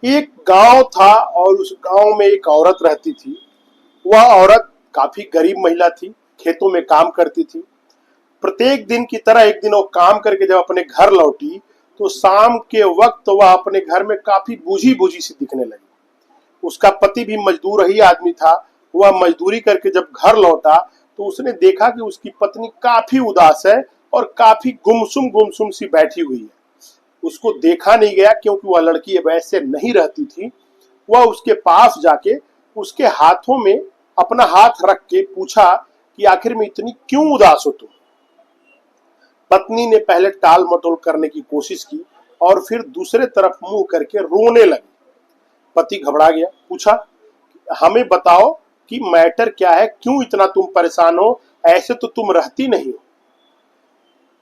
एक गांव था और उस गांव में एक औरत रहती थी। वह औरत काफी गरीब महिला थी, खेतों में काम करती थी। प्रत्येक दिन की तरह एक दिन वो काम करके जब अपने घर लौटी तो शाम के वक्त वह अपने घर में काफी बूझी बूझी सी दिखने लगी। उसका पति भी मजदूर ही आदमी था। वह मजदूरी करके जब घर लौटा तो उसने देखा कि उसकी पत्नी काफी उदास है और काफी गुमसुम सी बैठी हुई है। उसको देखा नहीं गया क्योंकि वह लड़की वैसे नहीं रहती थी। वह उसके पास जाके उसके हाथों में अपना हाथ रख के पूछा कि आखिर में इतनी क्यों उदास हो तुम। पत्नी ने पहले टाल मटोल करने की कोशिश की और फिर दूसरे तरफ मुंह करके रोने लगी। पति घबरा गया, पूछा हमें बताओ कि मैटर क्या है, क्यों इतना तुम परेशान हो, ऐसे तो तुम रहती नहीं हो।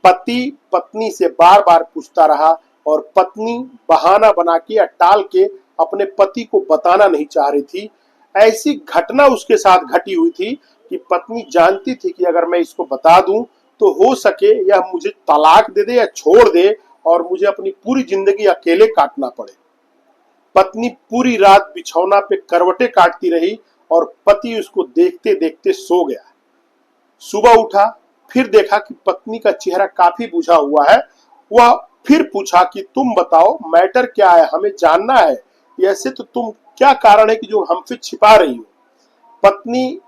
पति पत्नी से बार बार पूछता रहा और पत्नी बहाना बना के या टाल के अपने पति को बताना नहीं चाह रही थी। ऐसी घटना उसके साथ घटी हुई थी कि पत्नी जानती थी कि अगर मैं इसको बता दूं तो हो सके यह मुझे तलाक दे दे या छोड़ दे और मुझे अपनी पूरी जिंदगी अकेले काटना पड़े। पत्नी पूरी रात बिछौना पे करवटें काटती रही और पति उसको देखते देखते सो गया। सुबह उठा, फिर देखा कि पत्नी का चेहरा काफी बुझा हुआ है। वह फिर पूछा कि तुम बताओ मैटर क्या है, हमें जानना है। ऐसे तो तुम क्या कारण है कि जो हमसे छिपा रही हो। पत्नी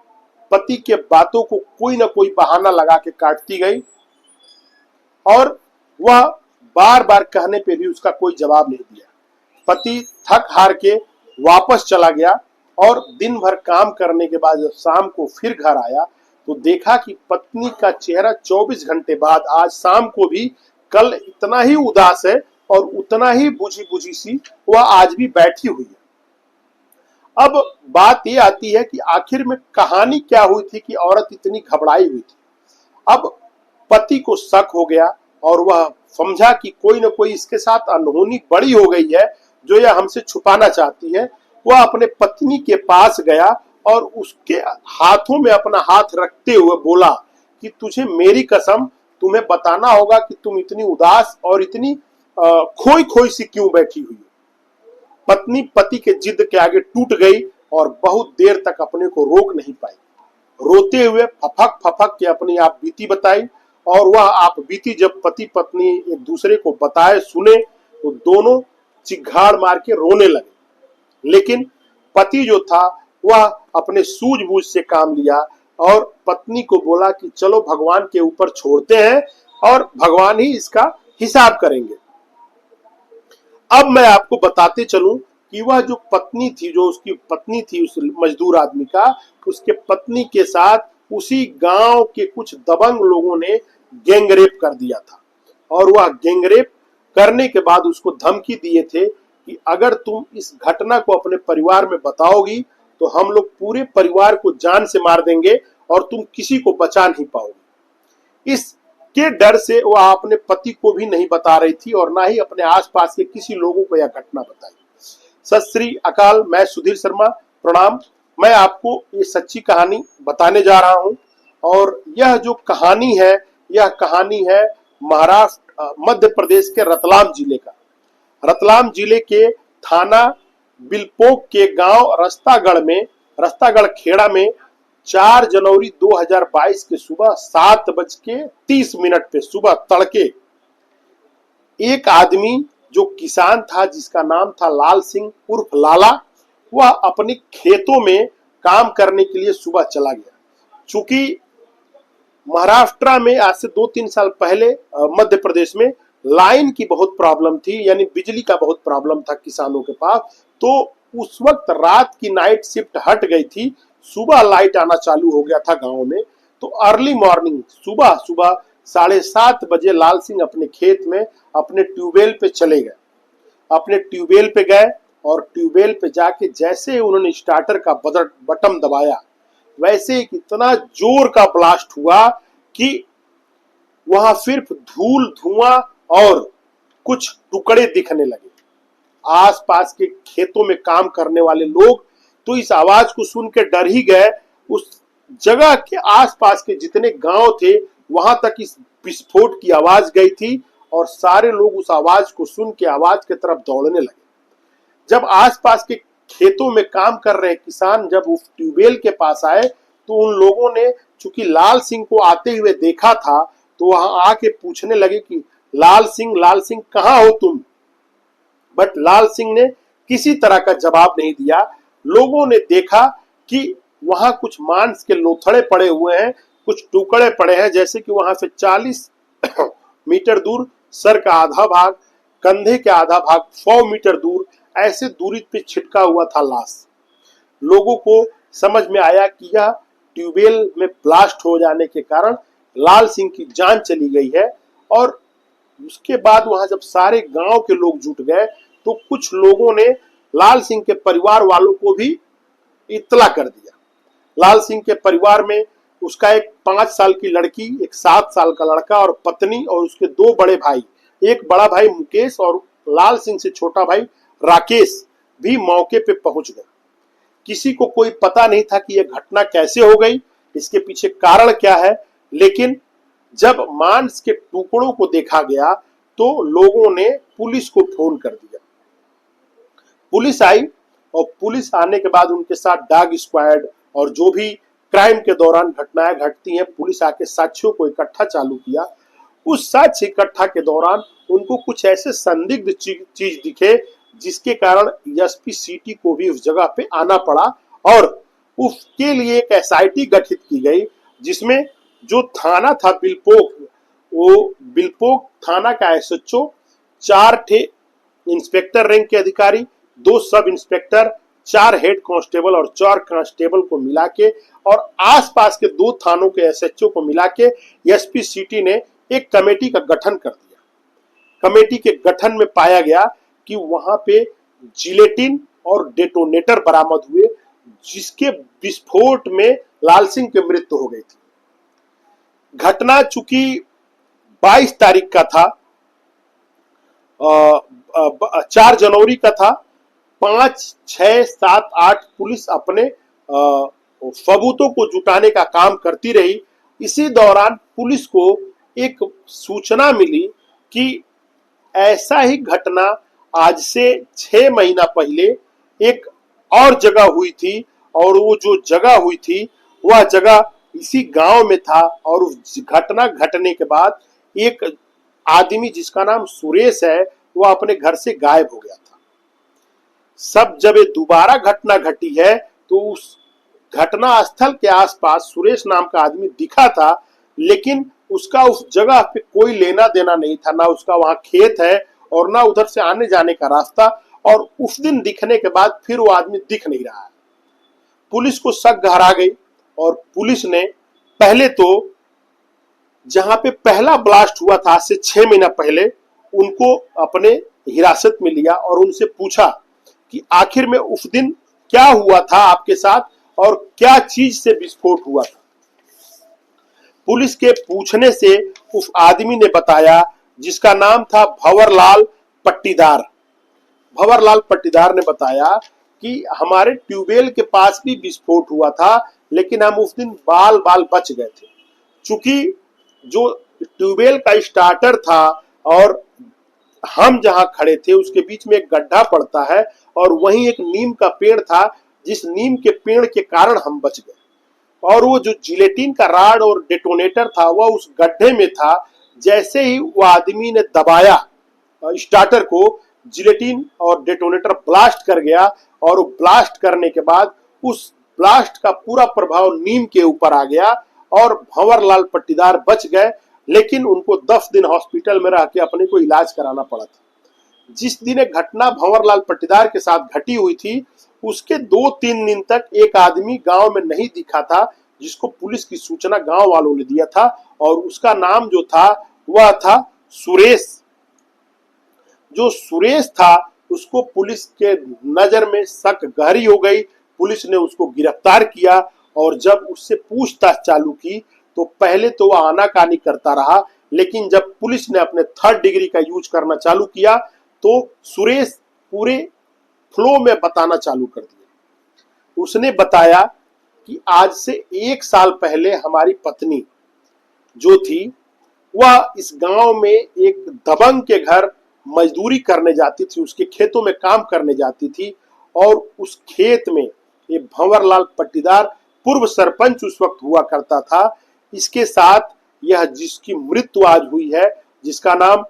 पति के बातों को कोई ना कोई बहाना लगा के काटती गई और वह बार बार कहने पे भी उसका कोई जवाब नहीं दिया। पति थक हार के वापस चला गया और दिन भर काम करने के बाद जब शाम को फिर घर आया तो देखा कि पत्नी का चेहरा 24 घंटे बाद आज शाम को भी कल इतना ही उदास है और उतना ही बुझी बुझी सी वह आज भी बैठी हुई है। अब बात ये आती है कि आखिर में कहानी क्या हुई थी कि औरत इतनी घबराई हुई थी। अब पति को शक हो गया और वह समझा कि कोई ना कोई इसके साथ अनहोनी बड़ी हो गई है जो यह हमसे छुपाना चाहती है। वह अपने पत्नी के पास गया और उसके हाथों में अपना हाथ रखते हुए बोला कि तुझे मेरी कसम, तुम्हें बताना होगा कि तुम इतनी उदास और इतनी खोई खोई सी क्यों बैठी हुई हो। पत्नी पति के जिद के आगे टूट गई और बहुत देर तक अपने को रोक नहीं पाई। रोते हुए फफक फफक के अपनी आप बीती बताई और वह आप बीती जब पति पत्नी एक दूसरे को बताए सुने तो दोनों चिघाड़ मार के रोने लगे। लेकिन पति जो था वह अपने सूझबूझ से काम लिया और पत्नी को बोला कि चलो भगवान के ऊपर छोड़ते हैं और भगवान ही इसका हिसाब करेंगे। अब मैं आपको बताते चलूं कि वह जो पत्नी थी, जो उसकी पत्नी थी उस मजदूर आदमी का, उसके पत्नी के साथ उसी गांव के कुछ दबंग लोगों ने गैंगरेप कर दिया था और वह गैंगरेप करने के बाद उसको धमकी दिए थे कि अगर तुम इस घटना को अपने परिवार में बताओगी तो हम लोग पूरे परिवार को जान से मार देंगे और तुम किसी को बचा नहीं पाओगे। इसके डर से वह अपने पति को भी नहीं बता रही थी और ना ही अपने आसपास के किसी लोगों को यह घटना बताई। सत श्री अकाल, मैं सुधीर शर्मा, प्रणाम। मैं आपको ये सच्ची कहानी बताने जा रहा हूं और यह जो कहानी है यह कहानी है महाराष्ट्र मध्य प्रदेश के रतलाम जिले का। रतलाम जिले के थाना बिलपोक के गांव रस्तागढ़ खेड़ा में 4 जनवरी 2022 के सुबह 7:30 पे सुबह तड़के एक आदमी जो किसान था जिसका नाम था लाल सिंह उर्फ लाला, वह अपने खेतों में काम करने के लिए सुबह चला गया। चूंकि महाराष्ट्र में आज से 2-3 साल पहले मध्य प्रदेश में लाइन की बहुत प्रॉब्लम थी, यानी बिजली का बहुत प्रॉब्लम था किसानों के पास। तो उस वक्त रात की नाइट शिफ्ट हट गई थी, सुबह लाइट आना चालू हो गया था गांव में। तो अर्ली मॉर्निंग सुबह सुबह 7:30 बजे लाल सिंह अपने खेत में अपने ट्यूबवेल पे चले गए। अपने ट्यूबवेल पे गए और ट्यूबवेल पे जाके जैसे उन्होंने स्टार्टर का बटन दबाया वैसे एक इतना जोर का ब्लास्ट हुआ कि वहां सिर्फ धूल धुआं और कुछ टुकड़े दिखने लगे। आसपास के खेतों में काम करने वाले लोग तो इस आवाज को सुन के डर ही गए। उस जगह के आसपास के जितने गांव थे वहां तक इस विस्फोट की आवाज गई थी और सारे लोग उस आवाज को सुन के आवाज की तरफ दौड़ने लगे। जब आसपास के खेतों में काम कर रहे किसान जब उस ट्यूबवेल के पास आए तो उन लोगों ने चूंकि लाल सिंह को आते हुए देखा था तो वहां आके पूछने लगे कि लाल सिंह कहाँ हो तुम। बट लाल सिंह ने किसी तरह का जवाब नहीं दिया। लोगों ने देखा कि वहां कुछ मांस के लोथड़े पड़े हुए हैं, कुछ टुकड़े पड़े हैं, जैसे कि वहां से 40 मीटर दूर सर का आधा भाग, कंधे के आधा भाग 100 मीटर दूर ऐसे दूरी पे छिटका हुआ था लाश। लोगों को समझ में आया कि यह ट्यूबवेल में ब्लास्ट हो जाने के कारण लाल सिंह की जान चली गई है। और उसके बाद वहां जब सारे गांव के लोग जुट गए तो कुछ लोगों ने लाल सिंह के परिवार वालों को भी इत्तला कर दिया। लाल सिंह के परिवार में उसका एक 5 साल की लड़की, एक 7 साल का लड़का और पत्नी और उसके 2 बड़े भाई, एक बड़ा भाई मुकेश और लाल सिंह से छोटा भाई राकेश भी मौके पे पहुंच गए। किसी को कोई पता नहीं था कि यह घटना कैसे हो गई, इसके पीछे कारण क्या है। लेकिन जब मांस के टुकड़ों को देखा गया तो लोगों ने पुलिस को फोन कर दिया। पुलिस आई और पुलिस आने के बाद उनके साथ डॉग स्क्वाड और जो भी क्राइम के दौरान घटनाएं घटती हैं, पुलिस आके साक्ष्यों को इकट्ठा चालू किया। उस साक्ष्य इकट्ठा के दौरान उनको कुछ ऐसे संदिग्ध चीज दिखे जिसके कारण एसपी सिटी को भी उस जगह पे आना पड़ा और उसके लिए एक एसआईटी गठित की गई, जिसमें जो थाना था बिलपोक, वो बिलपोक थाना का एसएचओ, 4 ठे इंस्पेक्टर रैंक के अधिकारी, 2 सब इंस्पेक्टर, 4 हेड कांस्टेबल और 4 कांस्टेबल को मिला के और आसपास के 2 थानों के एसएचओ को मिला के एसपी सिटी ने एक कमेटी का गठन कर दिया। कमेटी के गठन में पाया गया कि वहां पे जिलेटिन और डेटोनेटर बरामद हुए, जिसके विस्फोट में लाल सिंह की मृत्यु हो गई थी। घटना चूंकि 22 तारीख का था, 4 जनवरी का था। 5, 6, 7, 8 पुलिस अपने सबूतों को जुटाने का काम करती रही। इसी दौरान पुलिस को एक सूचना मिली कि ऐसा ही घटना आज से 6 महीना पहले एक और जगह हुई थी और वो जो जगह हुई थी वह जगह इसी गांव में था। और उस घटना घटने के बाद एक आदमी जिसका नाम सुरेश है वह अपने घर से गायब हो गया था। सब जब ये दोबारा घटना घटी है तो उस घटना स्थल के आसपास सुरेश नाम का आदमी दिखा था, लेकिन उसका उस जगह पे कोई लेना देना नहीं था, ना उसका वहां खेत है और ना उधर से आने जाने का रास्ता। और उस दिन दिखने के बाद फिर वो आदमी दिख नहीं रहा है। पुलिस को शक गहरा गई और पुलिस ने पहले तो जहां पे पहला ब्लास्ट हुआ था आज से 6 महीना पहले, उनको अपने हिरासत में लिया और उनसे पूछा कि आखिर में उस दिन क्या हुआ था आपके साथ और क्या चीज से विस्फोट हुआ था। पुलिस के पूछने से उस आदमी ने बताया, जिसका नाम था भंवरलाल पट्टीदार। भंवरलाल पट्टीदार ने बताया कि हमारे ट्यूबवेल के पास भी विस्फोट हुआ था, लेकिन हम उस दिन बाल बच गए थे। चूंकि जो ट्यूबवेल का स्टार्टर था और हम जहां खड़े थे उसके बीच में एक गड्ढा पड़ता है और वहीं एक नीम का पेड़ था, जिस नीम के पेड़ के कारण हम बच गए। और वो जो जिलेटिन का राड और डेटोनेटर था वह उस गड्ढे में था। जैसे ही वो आदमी ने दबाया स्टार्टर को, जिलेटिन और डेटोनेटर ब्लास्ट कर गया और ब्लास्ट करने के बाद उस ब्लास्ट का पूरा प्रभाव नीम के ऊपर आ गया और भंवरलाल पट्टीदार बच गए, लेकिन उनको 10 दिन हॉस्पिटल में रह के अपने को इलाज कराना पड़ा था। जिस दिन एक घटना भंवरलाल पट्टीदार के साथ घटी हुई थी उसके 2-3 दिन तक एक आदमी गांव में नहीं दिखा था, जिसको पुलिस की सूचना गांव वालों ने दिया था और उसका नाम जो था वह था सुरेश। जो सुरेश था उसको पुलिस के नजर में शक गहरी हो गई। पुलिस ने उसको गिरफ्तार किया और जब उससे पूछताछ चालू की तो पहले तो वह आनाकानी करता रहा, लेकिन जब पुलिस ने अपने 3rd डिग्री का यूज करना चालू किया तो सुरेश पूरे फ्लो में बताना चालू कर दिया। उसने बताया कि आज से 1 साल पहले हमारी पत्नी जो थी वह इस गांव में एक दबंग के घर मजदूरी करने जाती थी, उसके खेतों में काम करने जाती थी और उस खेत में ये भंवरलाल पट्टीदार पूर्व सरपंच उस वक्त हुआ करता था। इसके साथ यह जिसकी मृत्यु आज हुई है, जिसका नाम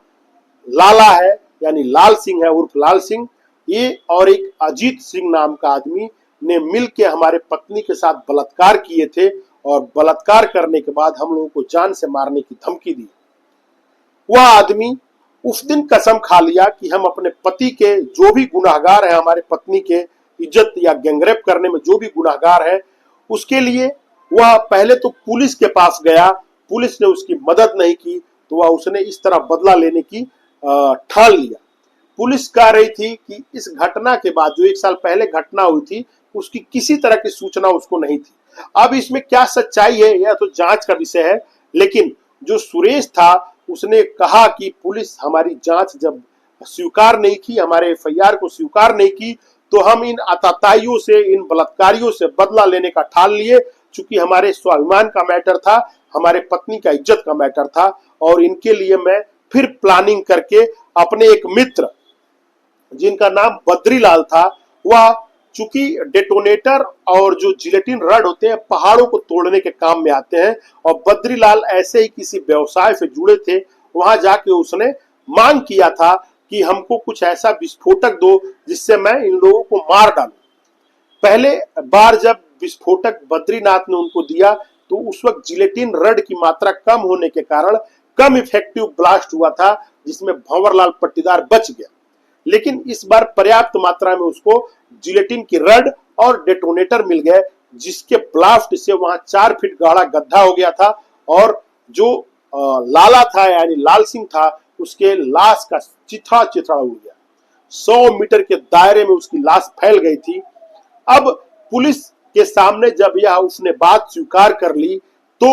लाला है यानी लाल सिंह है उर्फ लाल सिंह, ये और एक अजीत सिंह नाम का आदमी ने मिलकर हमारे पत्नी के साथ बलात्कार किए थे और बलात्कार करने के बाद हम लोगों को जान से मारने की धमकी दी। वह आदमी उस दिन कसम खा लिया कि हम अपने पति के जो भी गुनाहगार है, हमारे पत्नी के इज्जत या गैंगरेप करने में जो भी गुनाहगार है, उसके लिए वह पहले तो पुलिस के पास गया, पुलिस ने उसकी मदद नहीं की तो वह उसने इस तरह बदला लेने की ठान लिया। पुलिस कह रही थी कि इस घटना के बाद जो 1 साल पहले घटना हुई थी उसकी किसी तरह की सूचना उसको नहीं थी। अब इसमें क्या सच्चाई है यह तो जांच का विषय है, लेकिन जो सुरेश था उसने कहा कि पुलिस हमारी जांच जब स्वीकार नहीं की, हमारे एफआईआर को स्वीकार नहीं की, तो हम इन आतताइयों से, इन बलात्कारियों से बदला लेने का ठान लिए। चूंकि हमारे स्वाभिमान का मैटर था, हमारे पत्नी का इज्जत का मैटर था और इनके लिए मैं फिर प्लानिंग करके अपने एक मित्र जिनका नाम बद्रीलाल था, वह चूंकि डेटोनेटर और जो जिलेटिन रड होते हैं पहाड़ों को तोड़ने के काम में आते हैं और बद्रीलाल ऐसे ही किसी व्यवसाय से जुड़े थे, वहां जाके उसने मांग किया था कि हमको कुछ ऐसा विस्फोटक दो जिससे मैं इन लोगों को मार डालूं। पहले बार जब विस्फोटक बद्रीनाथ ने उनको दिया तो उस वक्त जिलेटिन रड की मात्रा कम होने के कारण कम इफेक्टिव ब्लास्ट हुआ था, जिसमें भंवरलाल पट्टीदार बच गया। लेकिन इस बार पर्याप्त मात्रा में उसको जिलेटिन की रड और डेटोनेटर मिल गए, जिसके ब्लास्ट से वहां 4 फीट गहरा गड्ढा हो गया था और जो लाला था यानी लाल सिंह था उसके लाश का चिथड़ा चिथड़ा उड़ गया। 100 मीटर के दायरे में उसकी लाश फैल गई थी। अब पुलिस के सामने जब यह उसने बात स्वीकार कर ली तो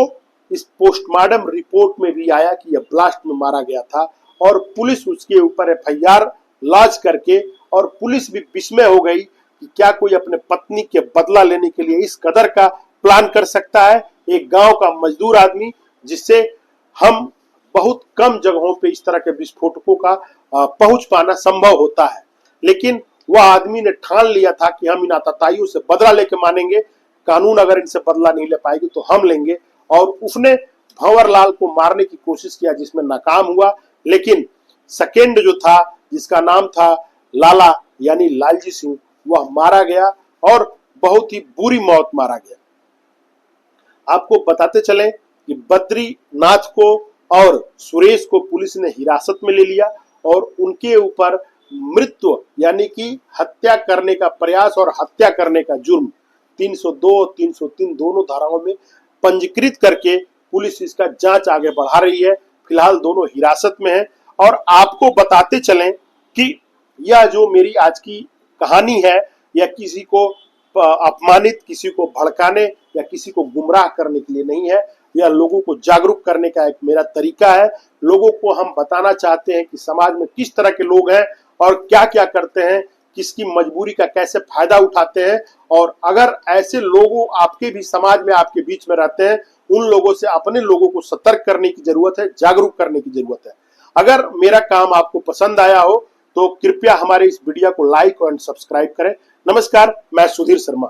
इस पोस्टमार्टम रिपोर्ट में भी आया कि यह ब्लास्ट में मारा गया था और पुलिस उसके ऊपर एफआईआर लॉन्च करके, और पुलिस भी विस्मय हो गई कि क्या कोई अपने पत्नी के बदला लेने के लिए इस कदर का प्लान कर सकता है। एक गांव का मजदूर आदमी जिससे हम बहुत कम जगहों पे इस तरह के विस्फोटकों का पहुंच पाना संभव होता है, लेकिन वह आदमी ने ठान लिया था कि हम इन आतताइयों से बदला लेके मानेंगे, कानून अगर इनसे बदला नहीं ले पाएगी तो हम लेंगे। और उसने भंवरलाल को मारने की कोशिश किया जिसमें नाकाम हुआ, लेकिन सेकेंड जो था जिसका नाम था लाला यानी लालजी सिंह, वह मारा गया और बहुत ही बुरी मौत मारा गया। आपको बताते चलें कि बद्रीनाथ को और सुरेश को पुलिस ने हिरासत में ले लिया और उनके ऊपर मृत्यु यानी कि हत्या करने का प्रयास और हत्या करने का जुर्म 302, 303 दोनों धाराओं में पंजीकृत करके पुलिस इसका जांच आगे बढ़ा रही है। फिलहाल दोनों हिरासत में हैं और आपको बताते चलें कि यह जो मेरी आज की कहानी है यह किसी को अपमानित, किसी को भड़काने या किसी को गुमराह करने के लिए नहीं है, यह लोगों को जागरूक करने का एक मेरा तरीका है। लोगों को हम बताना चाहते हैं कि समाज में किस तरह के लोग हैं और क्या क्या करते हैं, किसकी मजबूरी का कैसे फायदा उठाते हैं, और अगर ऐसे लोगों आपके भी समाज में आपके बीच में रहते हैं, उन लोगों से अपने लोगों को सतर्क करने की जरूरत है, जागरूक करने की जरूरत है। अगर मेरा काम आपको पसंद आया हो तो कृपया हमारे इस वीडियो को लाइक और सब्सक्राइब करें। नमस्कार, मैं सुधीर शर्मा।